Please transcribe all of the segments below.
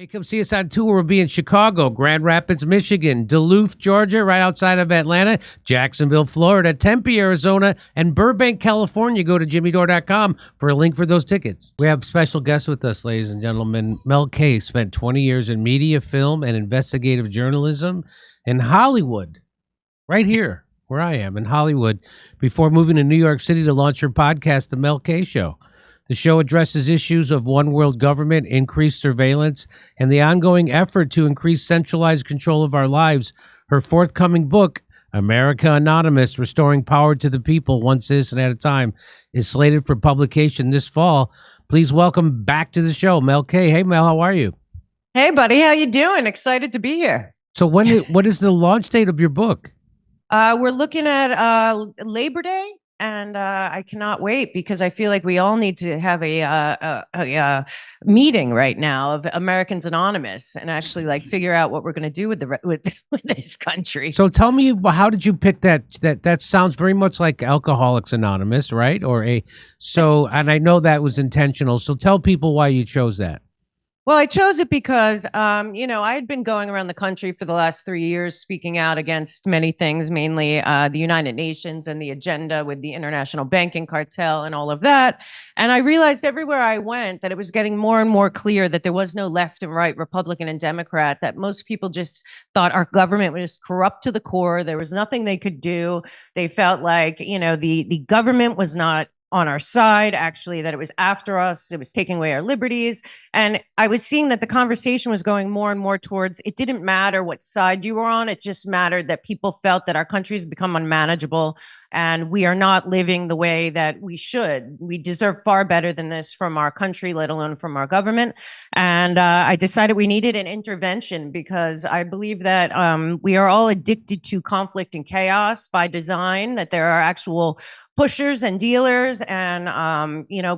Hey, come see us on tour. We'll be in Chicago, Grand Rapids, Michigan, Duluth, Georgia, right outside of Atlanta, Jacksonville, Florida, Tempe, Arizona, and Burbank, California. Go to jimmydore.com for a link for those tickets. We have special guests with us, ladies and gentlemen. Mel K spent 20 years in media, film, and investigative journalism in Hollywood, right here where I am in Hollywood, before moving to New York City to launch her podcast, The Mel K Show. The show addresses issues of one world government, increased surveillance, and the ongoing effort to increase centralized control of our lives. Her forthcoming book, America Anonymous, Restoring Power to the People, One Citizen at a Time, is slated for publication this fall. Please welcome back to the show, Mel K. Hey, Mel, how are you? Hey, buddy, how you doing? Excited to be here. So what is the launch date of your book? We're looking at Labor Day. And I cannot wait because I feel like we all need to have a meeting right now of Americans Anonymous and actually like figure out what we're going to do with with this country. So tell me, how did you pick that? That sounds very much like Alcoholics Anonymous, right? And I know that was intentional. So tell people why you chose that. Well, I chose it because, I had been going around the country for the last 3 years speaking out against many things, mainly the United Nations and the agenda with the international banking cartel and all of that. And I realized everywhere I went that it was getting more and more clear that there was no left and right, Republican and Democrat, that most people just thought our government was corrupt to the core. There was nothing they could do. They felt like, the government was not on our side, actually, that it was after us, it was taking away our liberties. And I was seeing that the conversation was going more and more towards, it didn't matter what side you were on, it just mattered that people felt that our country has become unmanageable and we are not living the way that we should. We deserve far better than this from our country, let alone from our government. And I decided we needed an intervention because I believe that we are all addicted to conflict and chaos by design, that there are actual pushers and dealers and,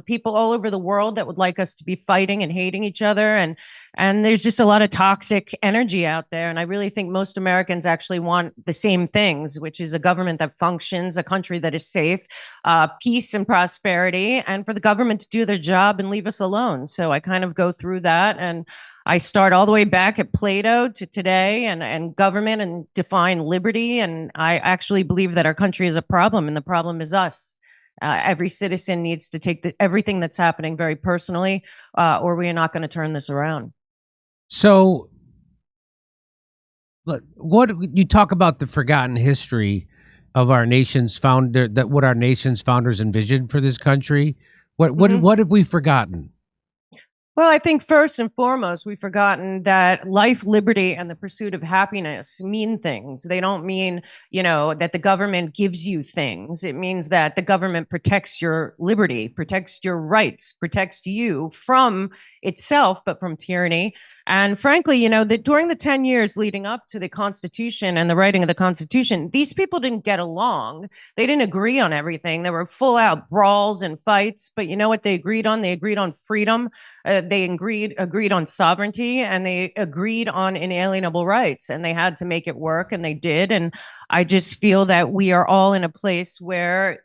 people all over the world that would like us to be fighting and hating each other. And there's just a lot of toxic energy out there. And I really think most Americans actually want the same things, which is a government that functions, a country that is safe, peace and prosperity, and for the government to do their job and leave us alone. So I kind of go through that, and I start all the way back at Plato to today and government and define liberty. And I actually believe that our country is a problem, and the problem is us. Every citizen needs to take everything that's happening very personally, or we are not going to turn this around. So, what you talk about the forgotten history of our nation's founder, that what our nation's founders envisioned for this country. What have we forgotten? Well, I think first and foremost, we've forgotten that life, liberty, and the pursuit of happiness mean things. They don't mean, that the government gives you things. It means that the government protects your liberty, protects your rights, protects you from itself, but from tyranny. And frankly, that during the 10 years leading up to the Constitution and the writing of the Constitution, these people didn't get along. They didn't agree on everything. There were full out brawls and fights. But you know what they agreed on? They agreed on freedom. They agreed on sovereignty, and they agreed on inalienable rights. And they had to make it work, and they did. And I just feel that we are all in a place where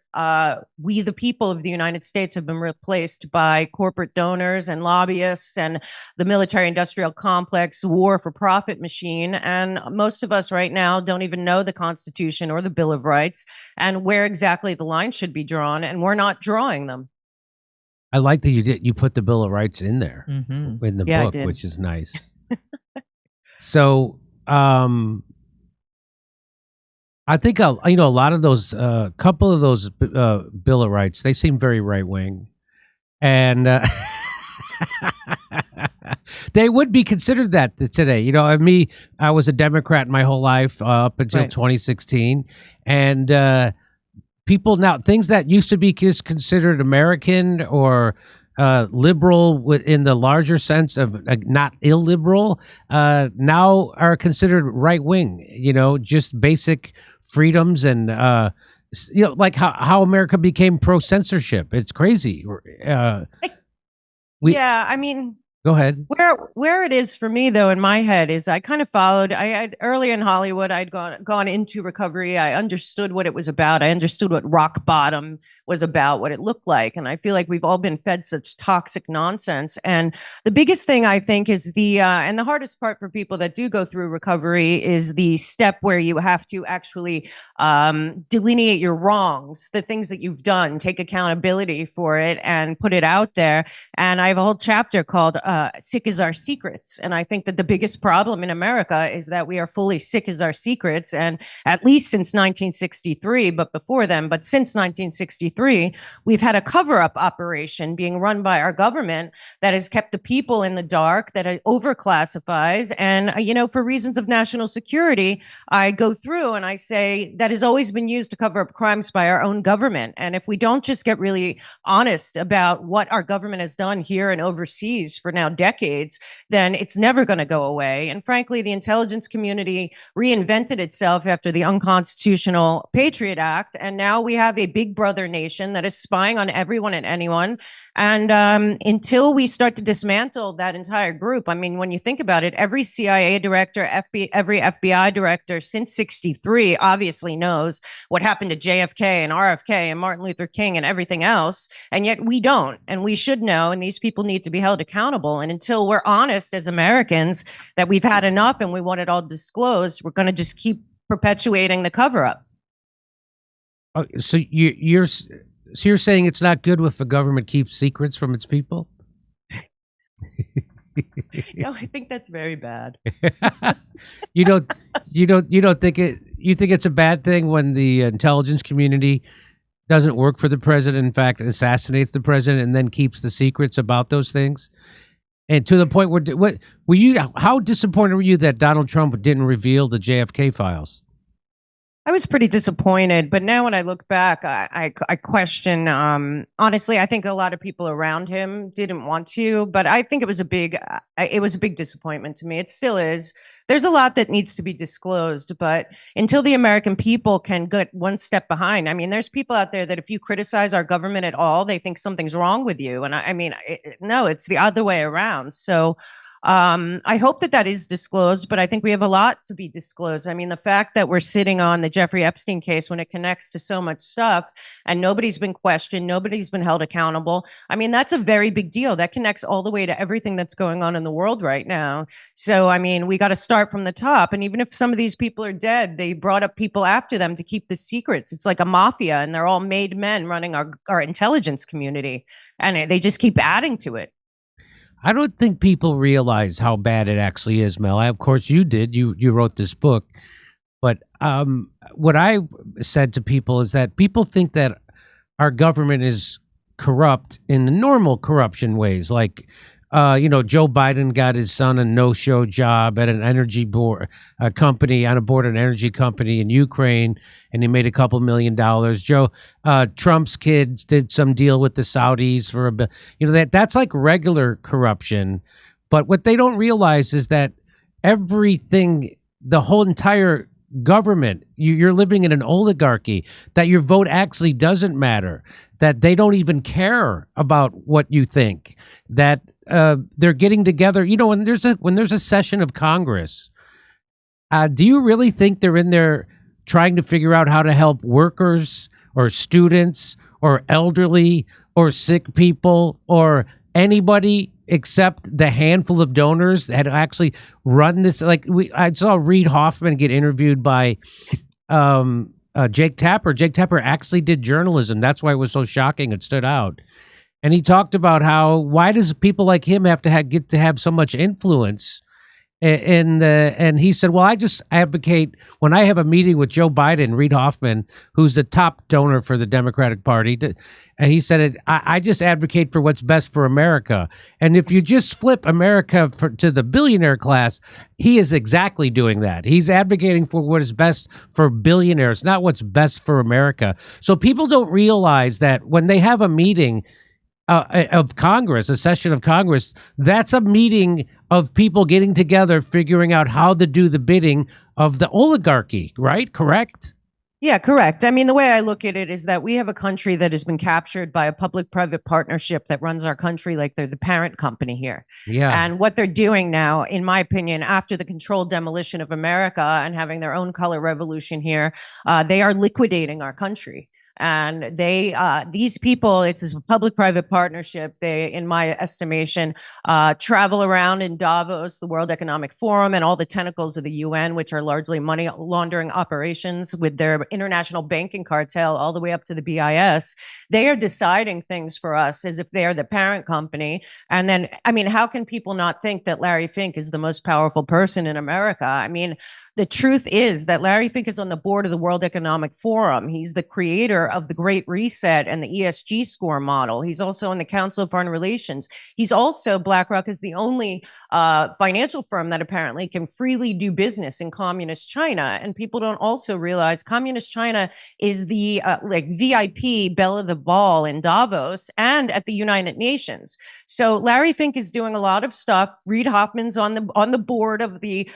we, the people of the United States, have been replaced by corporate donors and lobbyists and the military-industrial complex war-for-profit machine. And most of us right now don't even know the Constitution or the Bill of Rights and where exactly the line should be drawn, and we're not drawing them. I like that you put the Bill of Rights in there in the book, which is nice. So, I think a lot of those, couple of those Bill of Rights, they seem very right wing, and they would be considered that today. I was a Democrat my whole life up until 2016, and people now, things that used to be just considered American or liberal in the larger sense of not illiberal, now are considered right wing. Just basic freedoms and like how America became pro censorship. It's crazy. Go ahead. Where it is for me, though, in my head, is I kind of followed. I had early in Hollywood, I'd gone into recovery. I understood what it was about. I understood what rock bottom was about, what it looked like, and I feel like we've all been fed such toxic nonsense. And the biggest thing I think is and the hardest part for people that do go through recovery is the step where you have to actually delineate your wrongs, the things that you've done, take accountability for it, and put it out there. And I have a whole chapter called Sick as Our Secrets. And I think that the biggest problem in America is that we are fully sick as our secrets. And at least since 1963, but before then, but since 1963, we've had a cover-up operation being run by our government that has kept the people in the dark, that it overclassifies. And, for reasons of national security, I go through and I say that has always been used to cover up crimes by our own government. And if we don't just get really honest about what our government has done here and overseas for now decades, then it's never going to go away. And frankly, the intelligence community reinvented itself after the unconstitutional Patriot Act. And now we have a big brother nation that is spying on everyone and anyone. And until we start to dismantle that entire group, I mean, when you think about it, every CIA director, every FBI director since 63 obviously knows what happened to JFK and RFK and Martin Luther King and everything else. And yet we don't. And we should know. And these people need to be held accountable. And until we're honest as Americans that we've had enough and we want it all disclosed, we're going to just keep perpetuating the cover up. So you're saying it's not good if the government keeps secrets from its people? No, I think that's very bad. You don't think it? You think it's a bad thing when the intelligence community doesn't work for the president, in fact, assassinates the president, and then keeps the secrets about those things? And to the point where how disappointed were you that Donald Trump didn't reveal the JFK files? I was pretty disappointed, but now when I look back, I question. Honestly, I think a lot of people around him didn't want to, but I think it was a big disappointment to me. It still is. There's a lot that needs to be disclosed, but until the American people can get one step behind, I mean, there's people out there that if you criticize our government at all, they think something's wrong with you, and no, it's the other way around. So. I hope that is disclosed, but I think we have a lot to be disclosed. I mean, the fact that we're sitting on the Jeffrey Epstein case when it connects to so much stuff and nobody's been questioned, nobody's been held accountable. I mean, that's a very big deal. That connects all the way to everything that's going on in the world right now. So, I mean, we got to start from the top. And even if some of these people are dead, they brought up people after them to keep the secrets. It's like a mafia, and they're all made men running our intelligence community. And they just keep adding to it. I don't think people realize how bad it actually is, Mel. Of course, you did. You wrote this book. But what I said to people is that people think that our government is corrupt in the normal corruption ways. Like, Joe Biden got his son a no-show job at an energy board, a company on board an energy company in Ukraine, and he made a couple $1 million. Trump's kids did some deal with the Saudis for that's like regular corruption. But what they don't realize is that everything, the whole entire government, you're living in an oligarchy, that your vote actually doesn't matter, that they don't even care about what you think, that they're getting together. When there's a session of Congress, do you really think they're in there trying to figure out how to help workers or students or elderly or sick people or anybody except the handful of donors that actually run this? I saw Reid Hoffman get interviewed by Jake Tapper. Jake Tapper actually did journalism. That's why it was so shocking. It stood out. And he talked about why does people like him have to get to have so much influence? And he said, well, I just advocate when I have a meeting with Joe Biden, Reid Hoffman, who's the top donor for the Democratic Party. And he said, I just advocate for what's best for America. And if you just flip America to the billionaire class, he is exactly doing that. He's advocating for what is best for billionaires, not what's best for America. So people don't realize that when they have a meeting of Congress, a session of Congress, that's a meeting of people getting together, figuring out how to do the bidding of the oligarchy, right? Correct? Yeah, correct. I mean, the way I look at it is that we have a country that has been captured by a public-private partnership that runs our country like they're the parent company here. Yeah. And what they're doing now, in my opinion, after the controlled demolition of America and having their own color revolution here, they are liquidating our country. And these people, it's this public-private partnership. They, in my estimation, travel around in Davos, the World Economic Forum, and all the tentacles of the UN, which are largely money laundering operations with their international banking cartel all the way up to the BIS. They are deciding things for us as if they are the parent company. And then, I mean, how can people not think that Larry Fink is the most powerful person in America? I mean, the truth is that Larry Fink is on the board of the World Economic Forum. He's the creator of the Great Reset and the ESG score model. He's also on the Council of Foreign Relations. He's also, BlackRock is the only financial firm that apparently can freely do business in communist China. And people don't also realize communist China is the like VIP belle of the ball in Davos and at the United Nations. So Larry Fink is doing a lot of stuff. Reid Hoffman's on the board of the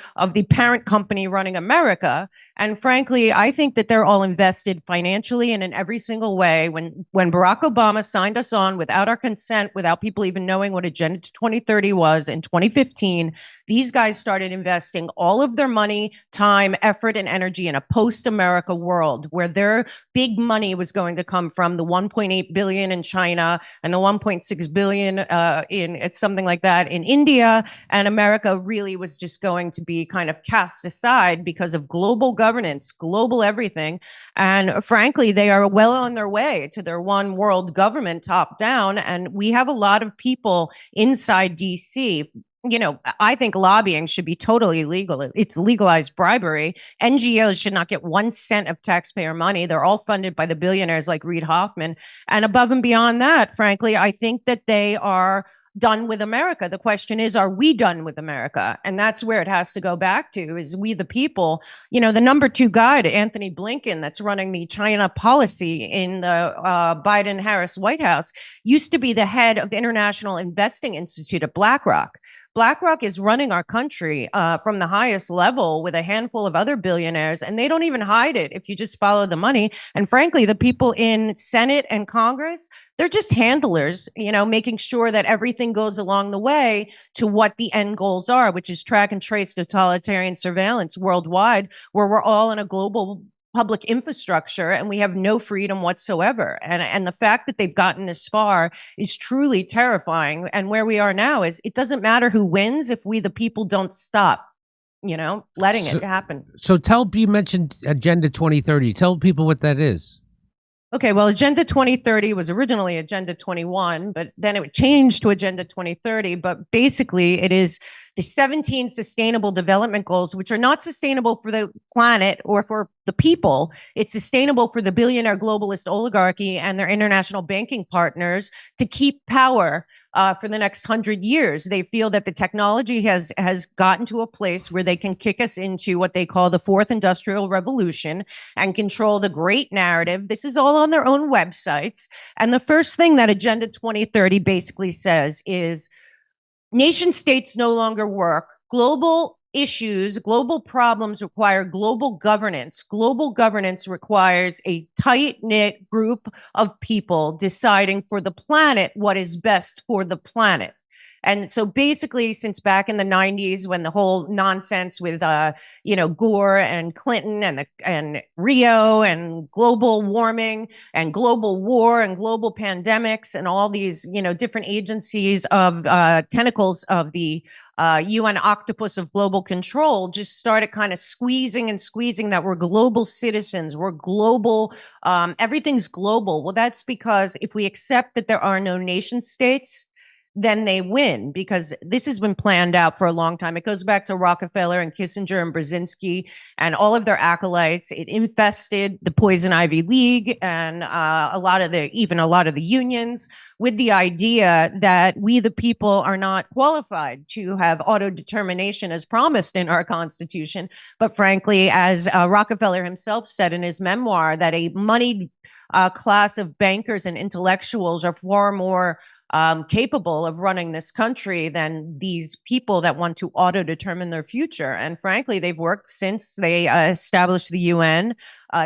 parent company running America. And frankly, I think that they're all invested financially and in every single way. When Barack Obama signed us on without our consent, without people even knowing what Agenda 2030 was in 2015, these guys started investing all of their money, time, effort, and energy in a post-America world where their big money was going to come from the 1.8 billion in China and the 1.6 billion in it's something like that in India. And America really was just going to be kind of cast aside because of global governance, global everything. And frankly, they are well on their way to their one world government top down. And we have a lot of people inside DC. You know, I think lobbying should be totally legal. It's legalized bribery. NGOs should not get 1 cent of taxpayer money. They're all funded by the billionaires like Reid Hoffman. And above and beyond that, frankly, I think that they are done with America. The question is, are we done with America? And that's where it has to go back to, is we the people. You know, the number 2 guy to Anthony Blinken that's running the China policy in the Biden-Harris White House used to be the head of the International Investing Institute at BlackRock. BlackRock is running our country from the highest level with a handful of other billionaires, and they don't even hide it if you just follow the money. And frankly, the people in Senate and Congress, they're just handlers, you know, making sure that everything goes along the way to what the end goals are, which is track and trace totalitarian surveillance worldwide, where we're all in a global public infrastructure and we have no freedom whatsoever. And the fact that they've gotten this far is truly terrifying. And where we are now is it doesn't matter who wins if we, the people, don't stop, you know, letting it happen. So you mentioned Agenda 2030. Tell people what that is. Okay, well, Agenda 2030 was originally Agenda 21, but then it changed to Agenda 2030. But basically, it is the 17 sustainable development goals, which are not sustainable for the planet or for the people. It's sustainable for the billionaire globalist oligarchy and their international banking partners to keep power for the next 100 years. They feel that the technology has gotten to a place where they can kick us into what they call the 4th Industrial Revolution and control the great narrative. This is all on their own websites. And the first thing that Agenda 2030 basically says is nation states no longer work. Global issues, global problems require global governance. Global governance requires a tight-knit group of people deciding for the planet what is best for the planet. And so basically, since back in the 90s, when the whole nonsense with, Gore and Clinton and Rio and global warming and global war and global pandemics and all these, different agencies of tentacles of the UN octopus of global control just started kind of squeezing that we're global citizens, we're global, everything's global. Well, that's because if we accept that there are no nation states, then they win, because this has been planned out for a long time. It goes back to Rockefeller and Kissinger and Brzezinski and all of their acolytes. It infested the Poison Ivy League and a lot of the unions with the idea that we, the people, are not qualified to have auto-determination as promised in our Constitution. But frankly, as Rockefeller himself said in his memoir, that a moneyed class of bankers and intellectuals are far more capable of running this country than these people that want to auto-determine their future. And frankly, they've worked since they established the UN.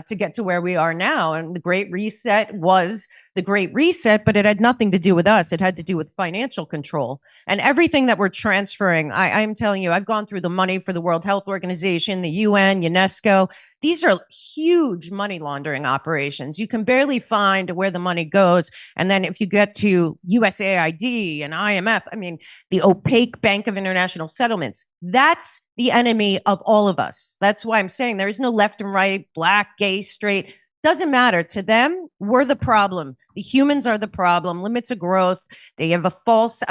to get to where we are now. And the Great Reset was the Great Reset, but it had nothing to do with us. It had to do with financial control. And everything that we're transferring, I'm telling you, I've gone through the money for the World Health Organization, the UN, UNESCO. These are huge money laundering operations. You can barely find where the money goes. And then if you get to USAID and IMF, I mean, the opaque Bank of International Settlements, that's the enemy of all of us. That's why I'm saying there is no left and right, black, gay, straight. Doesn't matter. To them, we're the problem. The humans are the problem. Limits of growth. They have a false,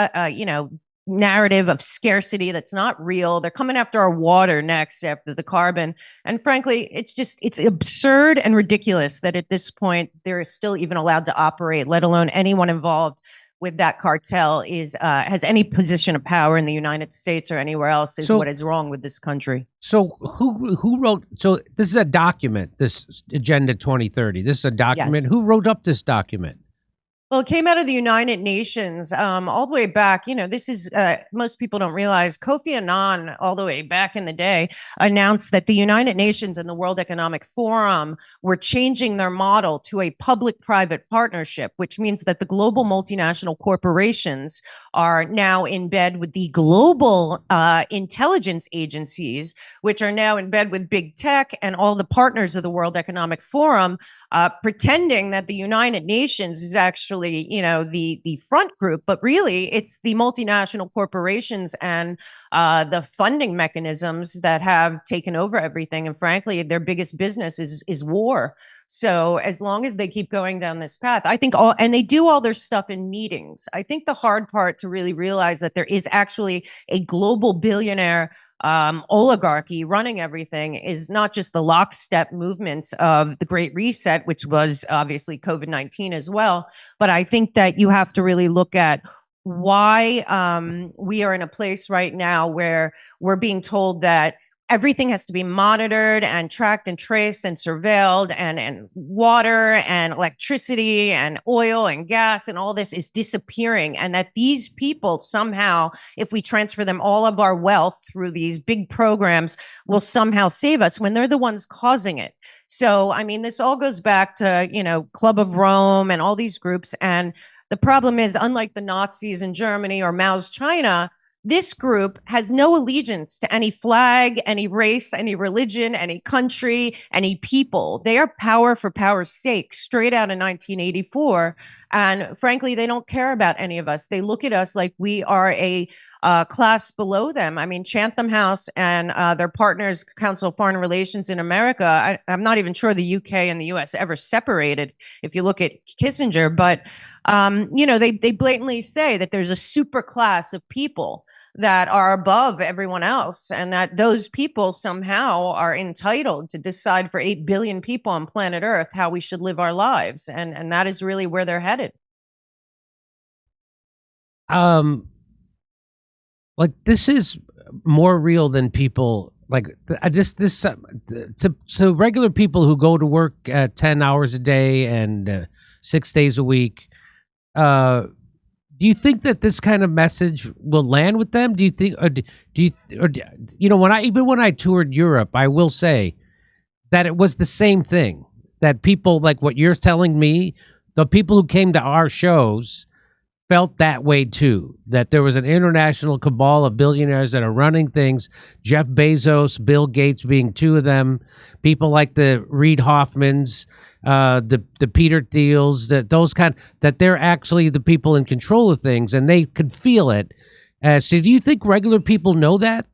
narrative of scarcity that's not real. They're coming after our water next, after the carbon. And frankly, it's absurd and ridiculous that at this point they're still even allowed to operate, let alone anyone involved with that cartel has any position of power in the United States or anywhere else is what is wrong with this country. So who wrote, so this is a document, this Agenda 2030. This is a document. Yes. Who wrote up this document? Well, it came out of the United Nations all the way back. This is, most people don't realize, Kofi Annan, all the way back in the day, announced that the United Nations and the World Economic Forum were changing their model to a public-private partnership, which means that the global multinational corporations are now in bed with the global intelligence agencies, which are now in bed with big tech and all the partners of the World Economic Forum, pretending that the United Nations is actually, the front group, but really it's the multinational corporations and the funding mechanisms that have taken over everything. And frankly, their biggest business is war. So as long as they keep going down this path, I think and they do all their stuff in meetings. I think the hard part to really realize that there is actually a global billionaire oligarchy running everything is not just the lockstep movements of the Great Reset, which was obviously COVID-19 as well. But I think that you have to really look at why we are in a place right now where we're being told that everything has to be monitored and tracked and traced and surveilled, and water and electricity and oil and gas and all this is disappearing. And that these people somehow, if we transfer them all of our wealth through these big programs, will somehow save us when they're the ones causing it. So, I mean, this all goes back to, Club of Rome and all these groups. And the problem is, unlike the Nazis in Germany or Mao's China, this group has no allegiance to any flag, any race, any religion, any country, any people. They are power for power's sake, straight out of 1984. And frankly, they don't care about any of us. They look at us like we are a class below them. I mean, Chatham House and their partners, Council of Foreign Relations in America, I'm not even sure the UK and the US ever separated, if you look at Kissinger. But, they blatantly say that there's a super class of people that are above everyone else, and that those people somehow are entitled to decide for 8 billion people on planet Earth how we should live our lives. And that is really where they're headed. Like, this is more real than people like to regular people who go to work 10 hours a day and 6 days a week. Do you think that this kind of message will land with them? Do you think, when I toured Europe, I will say that it was the same thing, that people like what you're telling me, the people who came to our shows felt that way too, that there was an international cabal of billionaires that are running things, Jeff Bezos, Bill Gates being two of them, people like the Reid Hoffmans, the Peter Thiels, that they're actually the people in control of things, and they could feel it. So do you think regular people know that?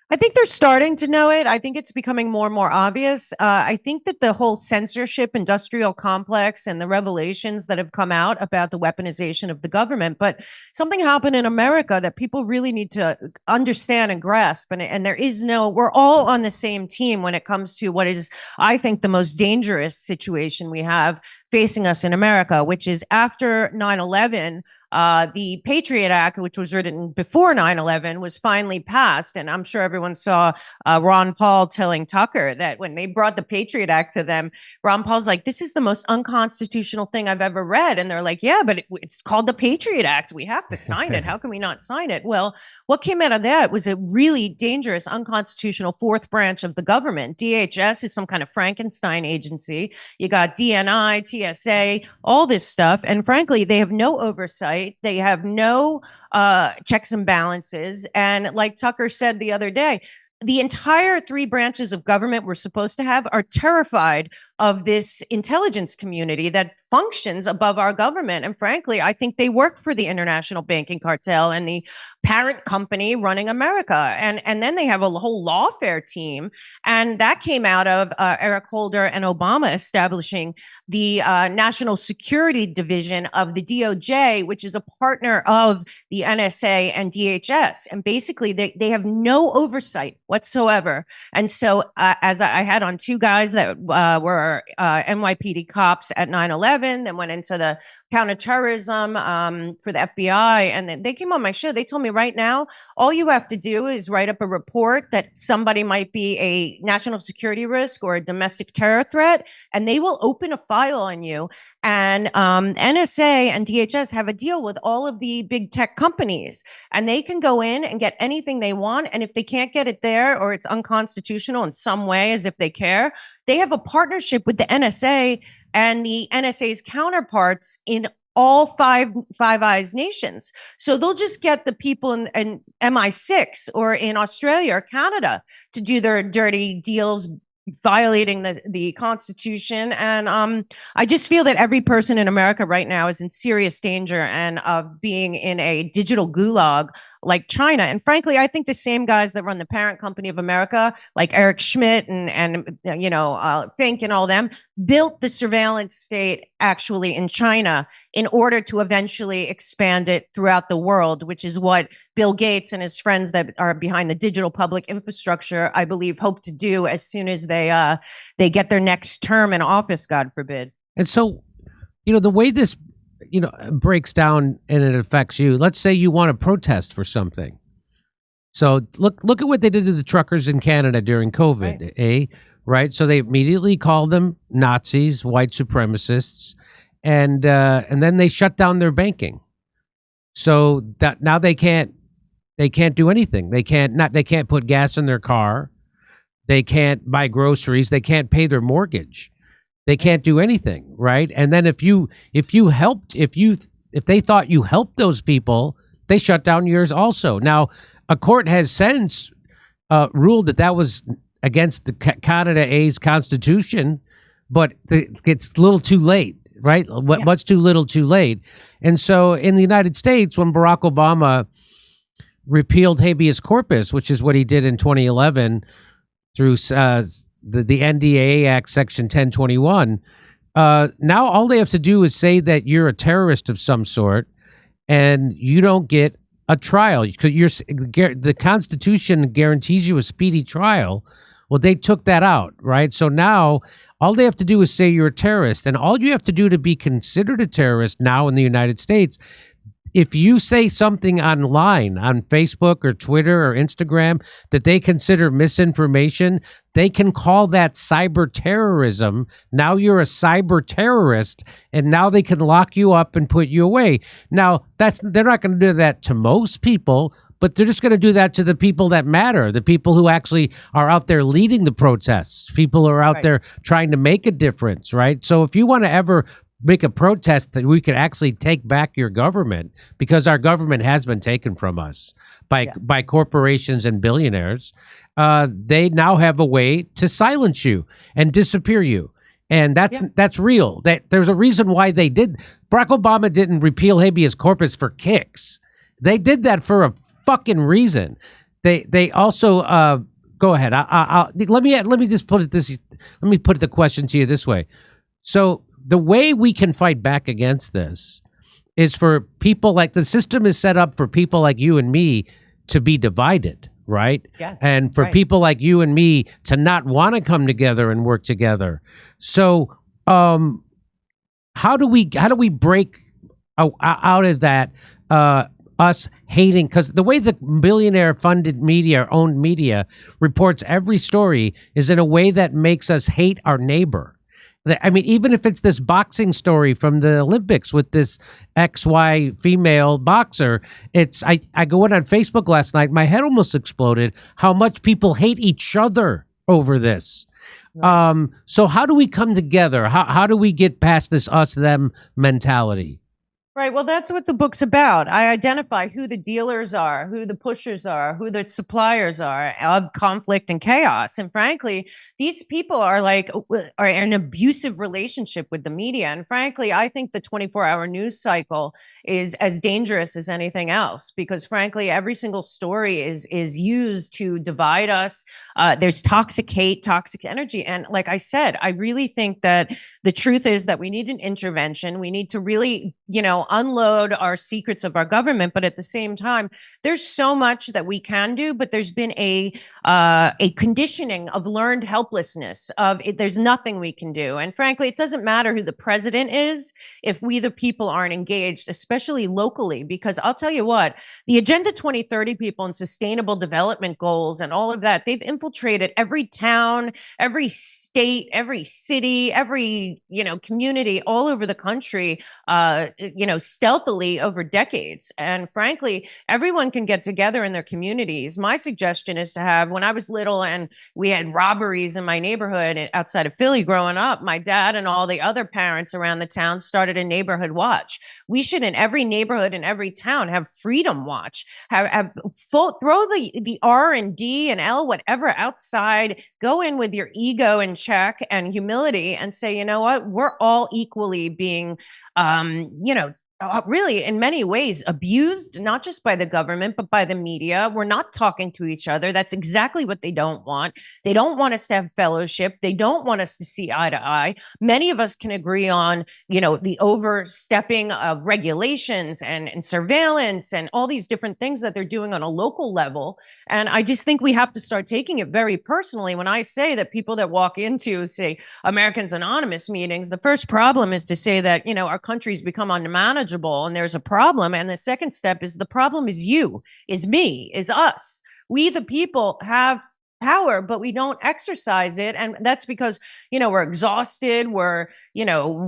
I think they're starting to know it. I think it's becoming more and more obvious. I think that the whole censorship industrial complex and the revelations that have come out about the weaponization of the government, but something happened in America that people really need to understand and grasp. And we're all on the same team when it comes to what is, I think, the most dangerous situation we have facing us in America, which is after 9/11, the Patriot Act, which was written before 9/11, was finally passed. And I'm sure everyone saw Ron Paul telling Tucker that when they brought the Patriot Act to them, Ron Paul's like, this is the most unconstitutional thing I've ever read. And they're like, yeah, but it's called the Patriot Act. We have to sign it. How can we not sign it? Well, what came out of that was a really dangerous, unconstitutional fourth branch of the government. DHS is some kind of Frankenstein agency. You got DNI, TSA, all this stuff. And frankly, they have no oversight. They have no checks and balances. And like Tucker said the other day, the entire three branches of government we're supposed to have are terrified of this intelligence community that functions above our government. And frankly, I think they work for the international banking cartel and the parent company running America. And then they have a whole lawfare team. And that came out of Eric Holder and Obama establishing the National Security Division of the DOJ, which is a partner of the NSA and DHS. And basically, they have no oversight whatsoever. And so as I had on two guys that were NYPD cops at 9/11, then went into the counterterrorism for the FBI. And then they came on my show. They told me right now, all you have to do is write up a report that somebody might be a national security risk or a domestic terror threat, and they will open a file on you. And NSA and DHS have a deal with all of the big tech companies, and they can go in and get anything they want. And if they can't get it there, or it's unconstitutional in some way, as if they care, they have a partnership with the NSA and the NSA's counterparts in all Five Eyes nations. So they'll just get the people in MI6 or in Australia or Canada to do their dirty deals, violating the Constitution. And I just feel that every person in America right now is in serious danger and of being in a digital gulag like China. And frankly, I think the same guys that run the parent company of America, like Eric Schmidt and Fink and all them, built the surveillance state actually in China in order to eventually expand it throughout the world, which is what Bill Gates and his friends that are behind the digital public infrastructure, I believe, hope to do as soon as they get their next term in office, God forbid. And so, the way this breaks down and it affects you. Let's say you want to protest for something. So look at what they did to the truckers in Canada during COVID, right? So they immediately called them Nazis, white supremacists, and then they shut down their banking. So that now they can't do anything. They can't put gas in their car. They can't buy groceries. They can't pay their mortgage. They can't do anything, right? And then if they thought you helped those people, they shut down yours also. Now, a court has since ruled that was against the Canada's constitution, but it's a little too late, right? Yeah. Much too little, too late. And so, in the United States, when Barack Obama repealed habeas corpus, which is what he did in 2011 through the NDAA Act, Section 1021. Now all they have to do is say that you're a terrorist of some sort, and you don't get a trial. The Constitution guarantees you a speedy trial. Well, they took that out, right? So now all they have to do is say you're a terrorist, and all you have to do to be considered a terrorist now in the United States, if you say something online on Facebook or Twitter or Instagram that they consider misinformation, they can call that cyber terrorism. Now you're a cyber terrorist, and now they can lock you up and put you away. Now, they're not going to do that to most people, but they're just going to do that to the people that matter, the people who actually are out there leading the protests, people who are out there trying to make a difference, right? So if you want to ever make a protest that we could actually take back your government, because our government has been taken from us by corporations and billionaires, they now have a way to silence you and disappear you. And that's real. There's a reason why they did. Barack Obama didn't repeal habeas corpus for kicks. They did that for a fucking reason. They also go ahead. Let me just put it this. Let me put the question to you this way. So the way we can fight back against this is for people like the system is set up for people like you and me to be divided, right? Yes. And for people like you and me to not want to come together and work together. So how do we break out of that, us hating, because the way the billionaire funded media, owned media, reports every story is in a way that makes us hate our neighbor. I mean, even if it's this boxing story from the Olympics with this XY female boxer, I go in on Facebook last night, my head almost exploded how much people hate each other over this. Right. So how do we come together? How do we get past this us them mentality? Right. Well, that's what the book's about. I identify who the dealers are, who the pushers are, who the suppliers are of conflict and chaos. And frankly, these people are in an abusive relationship with the media. And frankly, I think the 24-hour news cycle is as dangerous as anything else, because frankly, every single story is used to divide us. There's toxic hate, toxic energy. And like I said, I really think that the truth is that we need an intervention. We need to really, unload our secrets of our government. But at the same time, there's so much that we can do, but there's been a conditioning of learned helplessness of it. There's nothing we can do. And frankly, it doesn't matter who the president is if we, the people, aren't engaged, especially locally, because I'll tell you what, the Agenda 2030 people and sustainable development goals and all of that, they've infiltrated every town, every state, every city, every, community all over the country, stealthily over decades. And frankly, everyone can get together in their communities. My suggestion is to have, when I was little and we had robberies in my neighborhood outside of Philly growing up, my dad and all the other parents around the town started a neighborhood watch. We should, in every neighborhood in every town, have Freedom Watch, have throw the R and D and L, whatever, outside, go in with your ego in check and humility and say, you know what, we're all equally being really, in many ways, abused, not just by the government, but by the media. We're not talking to each other. That's exactly what they don't want. They don't want us to have fellowship. They don't want us to see eye to eye. Many of us can agree on, the overstepping of regulations and surveillance and all these different things that they're doing on a local level. And I just think we have to start taking it very personally. When I say that people that walk into, say, Americans Anonymous meetings, the first problem is to say that, our country's become unmanageable and there's a problem. And the second step is the problem is you, is me, is us. We, the people, have power, but we don't exercise it. And that's because, we're exhausted. We're,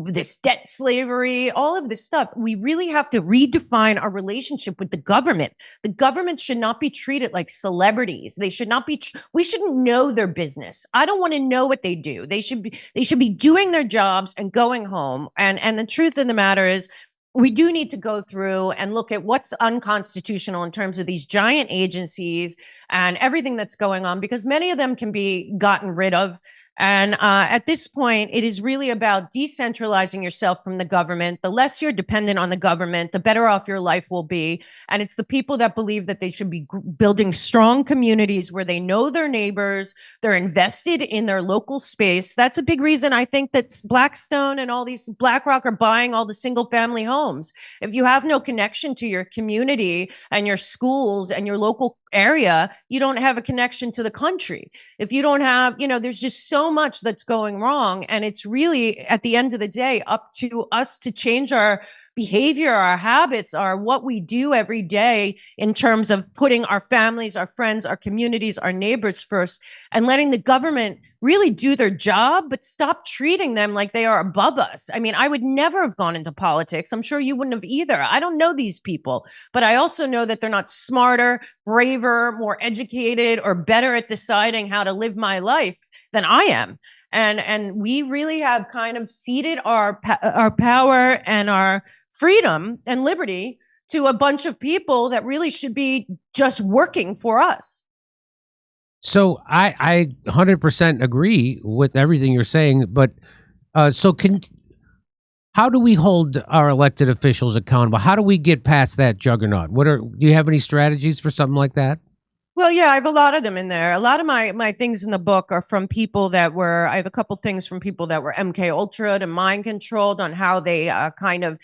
this debt slavery, all of this stuff. We really have to redefine our relationship with the government. The government should not be treated like celebrities. They should not be, we shouldn't know their business. I don't want to know what they do. They should be doing their jobs and going home. And the truth of the matter is, we do need to go through and look at what's unconstitutional in terms of these giant agencies and everything that's going on, because many of them can be gotten rid of. And at this point, it is really about decentralizing yourself from the government. The less you're dependent on the government, the better off your life will be. And it's the people that believe that they should be building strong communities where they know their neighbors, they're invested in their local space. That's a big reason I think that Blackstone and all these BlackRock are buying all the single family homes. If you have no connection to your community and your schools and your local area, you don't have a connection to the country. If you don't have, there's just so much that's going wrong. And it's really, at the end of the day, up to us to change our behavior, our habits, are what we do every day in terms of putting our families, our friends, our communities, our neighbors first, and letting the government really do their job, but stop treating them like they are above us. I mean, I would never have gone into politics. I'm sure you wouldn't have either. I don't know these people, but I also know that they're not smarter, braver, more educated, or better at deciding how to live my life than I am. And we really have kind of ceded our power and our freedom and liberty to a bunch of people that really should be just working for us. So I 100% agree with everything you're saying, but how do we hold our elected officials accountable? How do we get past that juggernaut? Do you have any strategies for something like that? Well, yeah, I have a lot of them in there. A lot of my things in the book are from people that were, I have a couple things from people that were MK Ultra to mind controlled, on how they kind of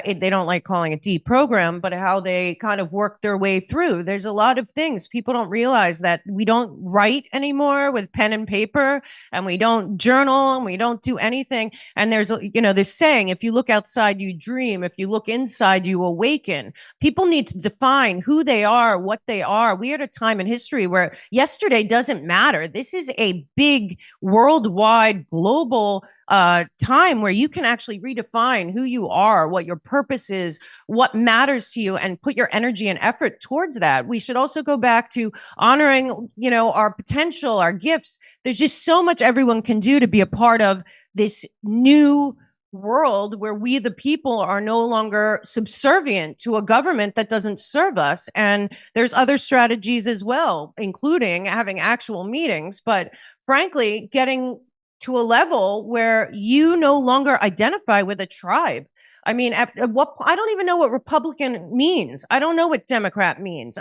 they don't like calling it deprogram, but how they kind of work their way through. There's a lot of things people don't realize, that we don't write anymore with pen and paper, and we don't journal, and we don't do anything. And there's, this saying, if you look outside, you dream. If you look inside, you awaken. People need to define who they are, what they are. We are at a time in history where yesterday doesn't matter. This is a big worldwide global time where you can actually redefine who you are, what your purpose is, what matters to you, and put your energy and effort towards that. We should also go back to honoring, our potential, our gifts. There's just so much everyone can do to be a part of this new world where we, the people, are no longer subservient to a government that doesn't serve us. And there's other strategies as well, including having actual meetings, but frankly, getting to a level where you no longer identify with a tribe. I mean, I don't even know what Republican means. I don't know what Democrat means.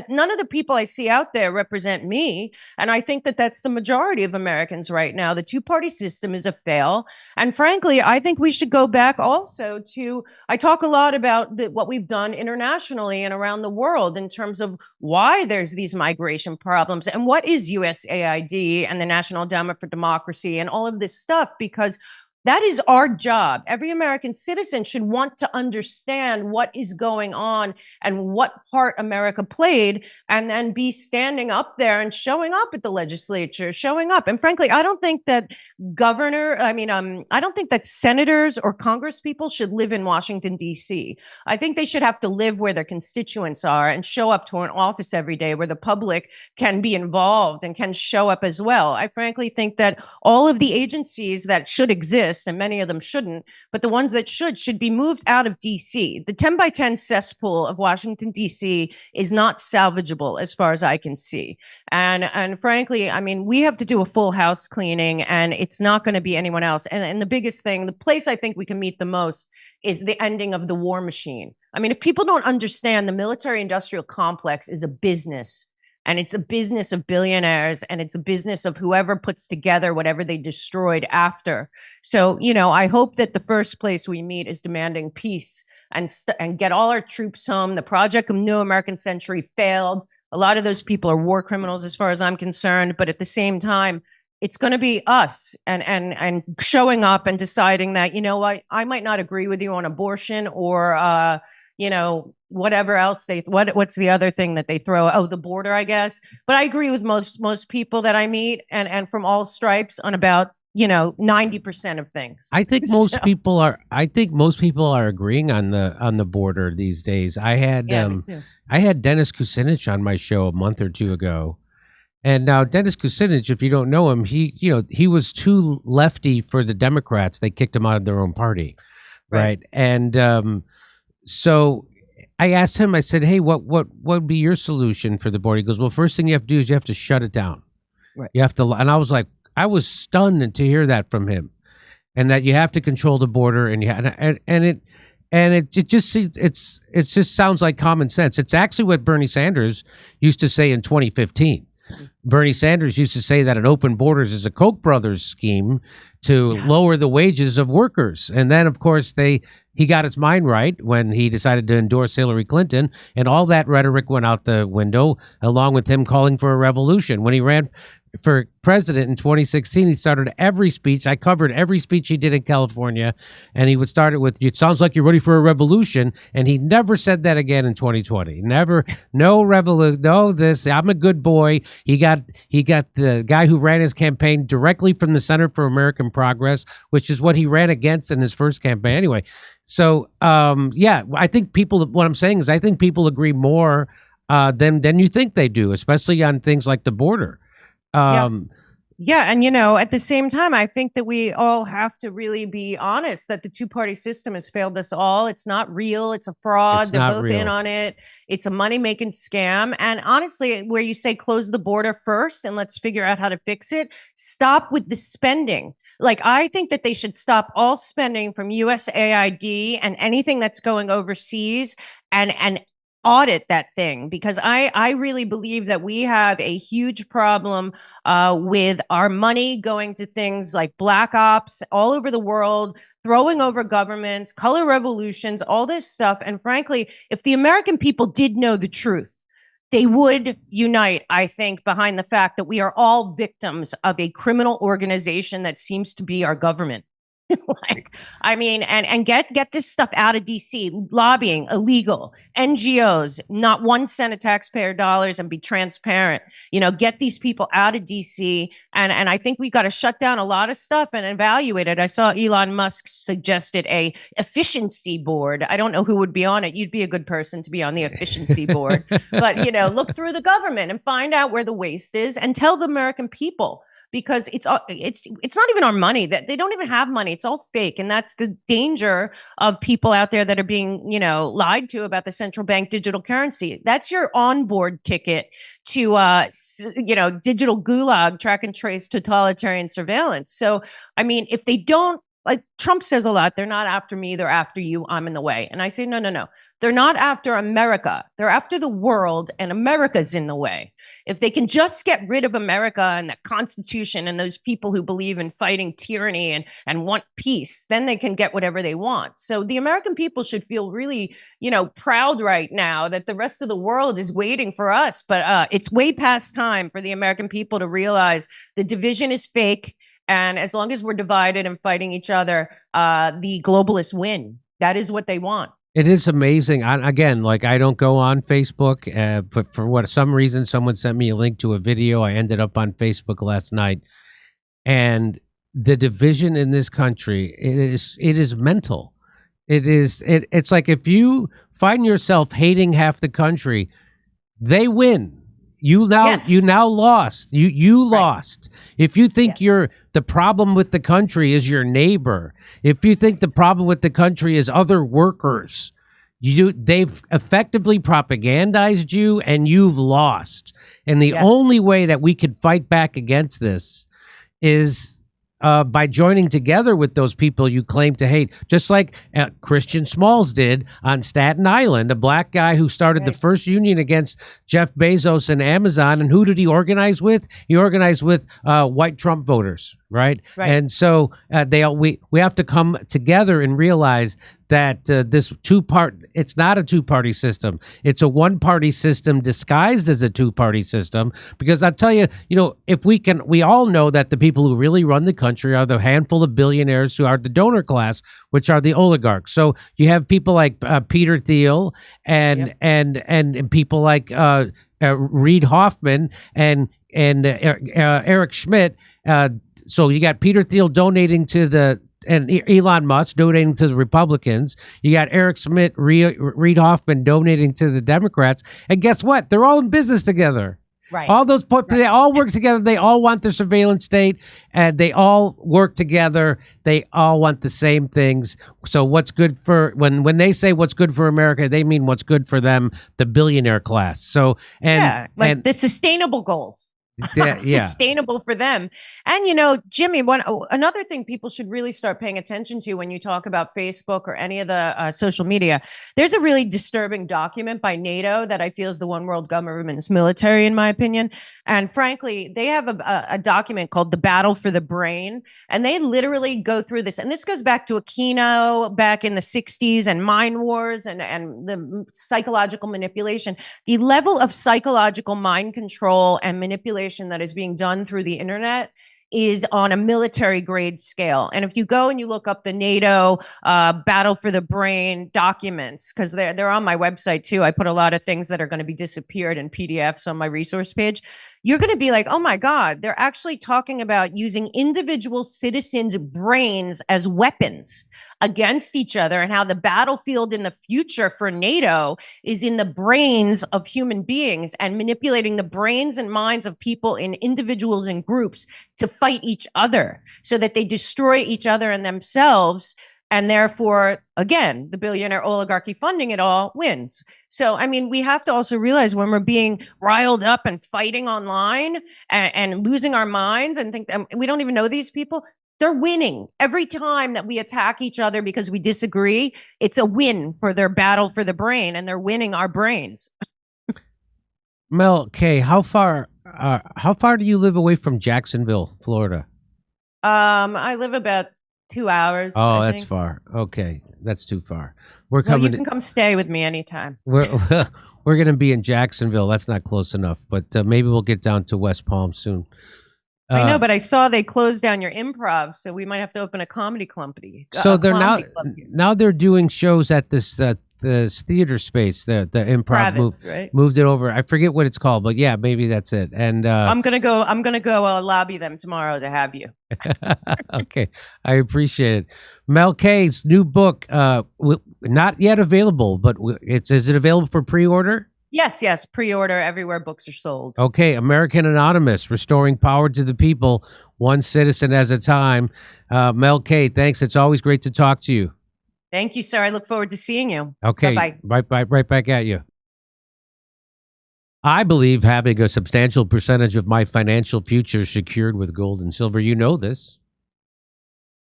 None of the people I see out there represent me. And I think that that's the majority of Americans right now. The two-party system is a fail. And frankly, I think we should go back also to, I talk a lot about what we've done internationally and around the world in terms of why there's these migration problems and what is USAID and the National Endowment for Democracy and all of this stuff, because that is our job. Every American citizen should want to understand what is going on and what part America played, and then be standing up there and showing up at the legislature, showing up. And frankly, I don't think that I don't think that senators or congresspeople should live in Washington, D.C. I think they should have to live where their constituents are and show up to an office every day where the public can be involved and can show up as well. I frankly think that all of the agencies that should exist, and many of them shouldn't, but the ones that should be moved out of DC. The 10 by 10 cesspool of Washington, DC is not salvageable as far as I can see. And frankly, I mean, we have to do a full house cleaning, and it's not going to be anyone else. And the biggest thing, the place I think we can meet the most, is the ending of the war machine. I mean, if people don't understand, the military industrial complex is a business. And it's a business of billionaires, and it's a business of whoever puts together whatever they destroyed after. So, I hope that the first place we meet is demanding peace and get all our troops home. The project of New American Century failed. A lot of those people are war criminals as far as I'm concerned. But at the same time, it's going to be us and showing up and deciding that, I might not agree with you on abortion or, whatever else what's the other thing that they throw? Oh, the border, I guess. But I agree with most people that I meet and from all stripes on about, 90% of things. I think most people are agreeing on the border these days. I had Dennis Kucinich on my show a month or two ago. And now Dennis Kucinich, if you don't know him, he was too lefty for the Democrats. They kicked him out of their own party. Right. And so I asked him, I said, hey, what would be your solution for the border? He goes, well, first thing you have to do is you have to shut it down. Right. You have to, and I was like, I was stunned to hear that from him, and that you have to control the border, and it just sounds like common sense. It's actually what Bernie Sanders used to say in 2015. Bernie Sanders used to say that an open borders is a Koch brothers scheme to lower the wages of workers. And then, of course, he got his mind right when he decided to endorse Hillary Clinton, and all that rhetoric went out the window, along with him calling for a revolution. When he ran for president in 2016, he started every speech. I covered every speech he did in California, and he would start it with, "It sounds like you're ready for a revolution." And he never said that again in 2020. Never, no revolution, no this. I'm a good boy. He got the guy who ran his campaign directly from the Center for American Progress, which is what he ran against in his first campaign. Anyway, so I think what I'm saying is I think people agree more than you think they do, especially on things like the border. And at the same time, I think that we all have to really be honest that the two-party system has failed us all. It's not real. It's a fraud. They're both in on it. It's a money-making scam. And honestly, where you say close the border first and let's figure out how to fix it, stop with the spending. Like, I think that they should stop all spending from USAID and anything that's going overseas, and audit that thing, because I really believe that we have a huge problem with our money going to things like black ops all over the world, throwing over governments, color revolutions, all this stuff. And frankly, if the American people did know the truth, they would unite, I think, behind the fact that we are all victims of a criminal organization that seems to be our government. Like, I mean, and get this stuff out of DC. Lobbying illegal, NGOs, not 1 cent of taxpayer dollars, and be transparent. You know, get these people out of DC. And I think we got to shut down a lot of stuff and evaluate it. I saw Elon Musk suggested a efficiency board. I don't know who would be on it. You'd be a good person to be on the efficiency board. But, you know, look through the government and find out where the waste is and tell the American people. Because it's not even our money, that they don't even have money. It's all fake. And that's the danger of people out there that are being, you know, lied to about the central bank digital currency. That's your onboard ticket to, you know, digital gulag, track and trace, totalitarian surveillance. So, I mean, if they don't, like Trump says a lot, they're not after me, they're after you, I'm in the way. And I say, no. They're not after America. They're after the world, and America's in the way. If they can just get rid of America and the Constitution and those people who believe in fighting tyranny and want peace, then they can get whatever they want. So the American people should feel really, you know, proud right now that the rest of the world is waiting for us. But it's way past time for the American people to realize the division is fake. And as long as we're divided and fighting each other, the globalists win. That is what they want. It is amazing. Again, like I don't go on Facebook, but for some reason, someone sent me a link to a video. I ended up on Facebook last night, and the division in this country, it is mental. It's like if you find yourself hating half the country, they win. You now lost. You lost. If you think the problem with the country is your neighbor, if you think the problem with the country is other workers, they've effectively propagandized you, and you've lost. And the only way that we could fight back against this is by joining together with those people you claim to hate, just like Christian Smalls did on Staten Island, a black guy who started the first union against Jeff Bezos and Amazon. And who did he organize with? He organized with white Trump voters, right? And so we have to come together and realize that this it's not a two-party system. It's a one-party system disguised as a two-party system. Because I'll tell you, you know, we all know that the people who really run the country are the handful of billionaires who are the donor class, which are the oligarchs. So you have people like Peter Thiel and people like Reid Hoffman and Eric Schmidt. So you got Peter Thiel donating to and Elon Musk donating to the Republicans. You got Eric Schmidt, Reid Hoffman donating to the Democrats. And guess what? They're all in business together. Right. All those they all work together. They all want the surveillance state, and they all work together. They all want the same things. So what's good for when they say what's good for America, they mean what's good for them, the billionaire class. So and the sustainable goals. Sustainable for them. And, you know, Jimmy, another thing people should really start paying attention to when you talk about Facebook or any of the social media, there's a really disturbing document by NATO that I feel is the one world government's military, in my opinion. And frankly, they have a document called The Battle for the Brain, and they literally go through this. And this goes back to Aquino back in the 60s and mind wars and the psychological manipulation. The level of psychological mind control and manipulation that is being done through the internet is on a military grade scale. And if you go and you look up the NATO Battle for the Brain documents, because they're on my website too. I put a lot of things that are going to be disappeared in PDFs on my resource page. You're going to be like, oh my God, they're actually talking about using individual citizens' brains as weapons against each other, and how the battlefield in the future for NATO is in the brains of human beings, and manipulating the brains and minds of people in individuals and groups to fight each other so that they destroy each other and themselves. And therefore, again, the billionaire oligarchy funding it all wins. So, I mean, we have to also realize when we're being riled up and fighting online and losing our minds and think we don't even know these people, They're winning. Every time that we attack each other because we disagree, it's a win for their battle for the brain, and they're winning our brains. Mel K, how far do you live away from Jacksonville, Florida? I live about 2 hours. Oh, I that's think. far. Okay, that's too far. We're Well, coming. you can come stay with me anytime. We're we're gonna be in Jacksonville. That's not close enough, but maybe we'll get down to West Palm soon. I know, but I saw they closed down your improv, so we might have to open a comedy club. So they're now they're doing shows at this theater space. The improv right? moved it over. I forget what it's called, but yeah, maybe that's it. And I'm gonna go lobby them tomorrow to have you. Okay, I appreciate it. Mel K's new book, not yet available, but is it available for pre-order? Yes, pre-order everywhere books are sold. Okay, American Anonymous, Restoring Power to the People, One Citizen at a Time. Mel K, thanks. It's always great to talk to you. Thank you, sir. I look forward to seeing you. Okay, bye-bye. Right back at you. I believe having a substantial percentage of my financial future secured with gold and silver. You know this.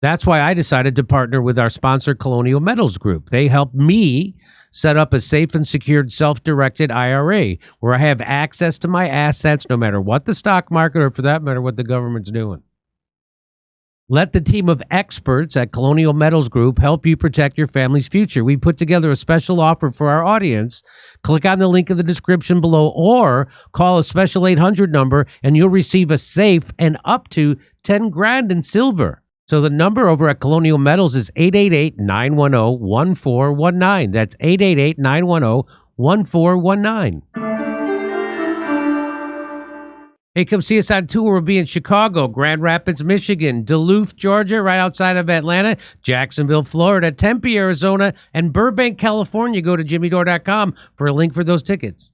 That's why I decided to partner with our sponsor, Colonial Metals Group. They helped me set up a safe and secured self-directed IRA where I have access to my assets no matter what the stock market or for that matter what the government's doing. Let the team of experts at Colonial Metals Group help you protect your family's future. We put together a special offer for our audience. Click on the link in the description below or call a special 800 number and you'll receive a safe and up to 10 grand in silver. So the number over at Colonial Metals is 888-910-1419. That's 888-910-1419. Hey, come see us on tour. We'll be in Chicago, Grand Rapids, Michigan, Duluth, Georgia, right outside of Atlanta, Jacksonville, Florida, Tempe, Arizona, and Burbank, California. Go to jimmydore.com for a link for those tickets.